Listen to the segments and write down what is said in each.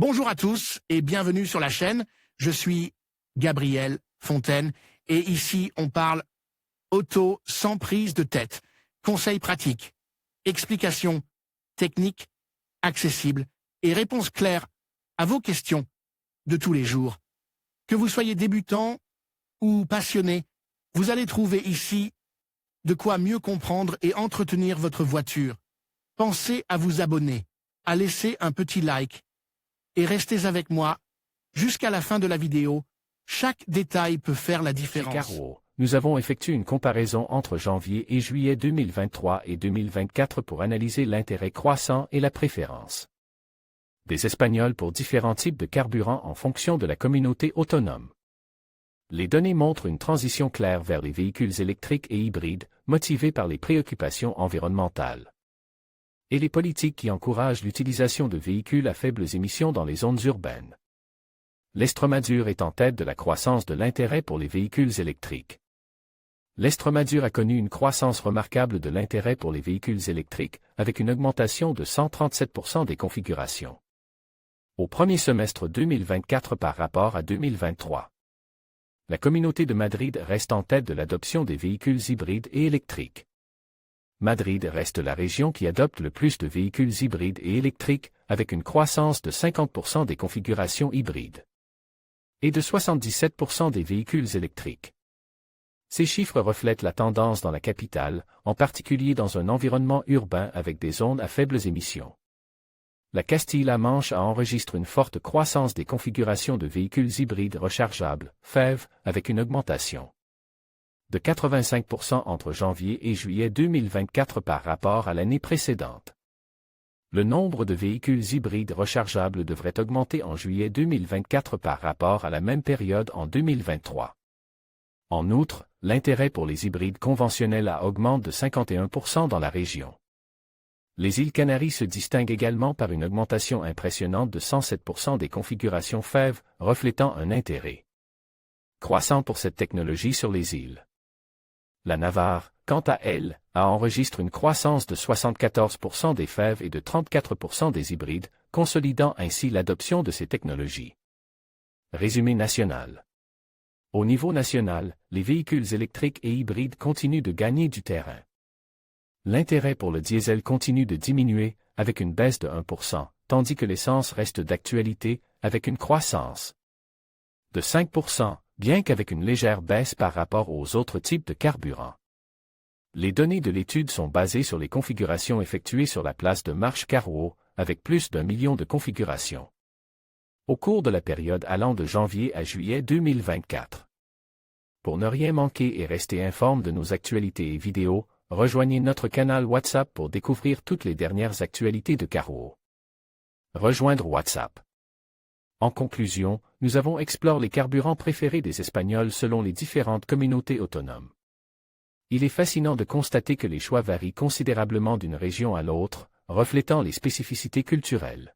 Bonjour à tous et bienvenue sur la chaîne. Je suis Gabriel Fontaine et ici on parle auto sans prise de tête. Conseils pratiques, explications techniques, accessibles et réponses claires à vos questions de tous les jours. Que vous soyez débutant ou passionné, vous allez trouver ici de quoi mieux comprendre et entretenir votre voiture. Pensez à vous abonner, à laisser un petit like et restez avec moi jusqu'à la fin de la vidéo. Chaque détail peut faire la différence. Chez Carwow, nous avons effectué une comparaison entre janvier et juillet 2023 et 2024 pour analyser l'intérêt croissant et la préférence des Espagnols pour différents types de carburants en fonction de la communauté autonome. Les données montrent une transition claire vers les véhicules électriques et hybrides, motivés par les préoccupations environnementales et les politiques qui encouragent l'utilisation de véhicules à faibles émissions dans les zones urbaines. L'Estremadure est en tête de la croissance de l'intérêt pour les véhicules électriques. L'Estremadure a connu une croissance remarquable de l'intérêt pour les véhicules électriques, avec une augmentation de 137% des configurations au premier semestre 2024 par rapport à 2023. La communauté de Madrid reste en tête de l'adoption des véhicules hybrides et électriques. Madrid reste la région qui adopte le plus de véhicules hybrides et électriques, avec une croissance de 50% des configurations hybrides et de 77% des véhicules électriques. Ces chiffres reflètent la tendance dans la capitale, en particulier dans un environnement urbain avec des zones à faibles émissions. La Castille-La Manche enregistre une forte croissance des configurations de véhicules hybrides rechargeables, FEV, avec une augmentation de 85% entre janvier et juillet 2024 par rapport à l'année précédente. Le nombre de véhicules hybrides rechargeables devrait augmenter en juillet 2024 par rapport à la même période en 2023. En outre, l'intérêt pour les hybrides conventionnels augmente de 51% dans la région. Les îles Canaries se distinguent également par une augmentation impressionnante de 107% des configurations FEV, reflétant un intérêt croissant pour cette technologie sur les îles. La Navarre, quant à elle, enregistre une croissance de 74% des FEV et de 34% des hybrides, consolidant ainsi l'adoption de ces technologies. Résumé national. Au niveau national, les véhicules électriques et hybrides continuent de gagner du terrain. L'intérêt pour le diesel continue de diminuer, avec une baisse de 1%, tandis que l'essence reste d'actualité, avec une croissance de 5%, bien qu'avec une légère baisse par rapport aux autres types de carburants. Les données de l'étude sont basées sur les configurations effectuées sur la place de marche Carwow, avec plus d'1 million de configurations au cours de la période allant de janvier à juillet 2024. Pour ne rien manquer et rester informé de nos actualités et vidéos, rejoignez notre canal WhatsApp pour découvrir toutes les dernières actualités de Carwow. Rejoindre WhatsApp. En conclusion, nous avons exploré les carburants préférés des Espagnols selon les différentes communautés autonomes. Il est fascinant de constater que les choix varient considérablement d'une région à l'autre, reflétant les spécificités culturelles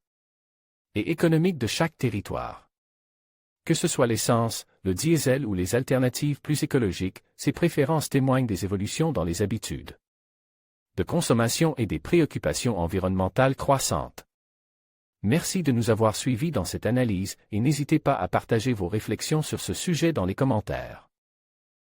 et économiques de chaque territoire. Que ce soit l'essence, le diesel ou les alternatives plus écologiques, ces préférences témoignent des évolutions dans les habitudes de consommation et des préoccupations environnementales croissantes. Merci de nous avoir suivis dans cette analyse et n'hésitez pas à partager vos réflexions sur ce sujet dans les commentaires.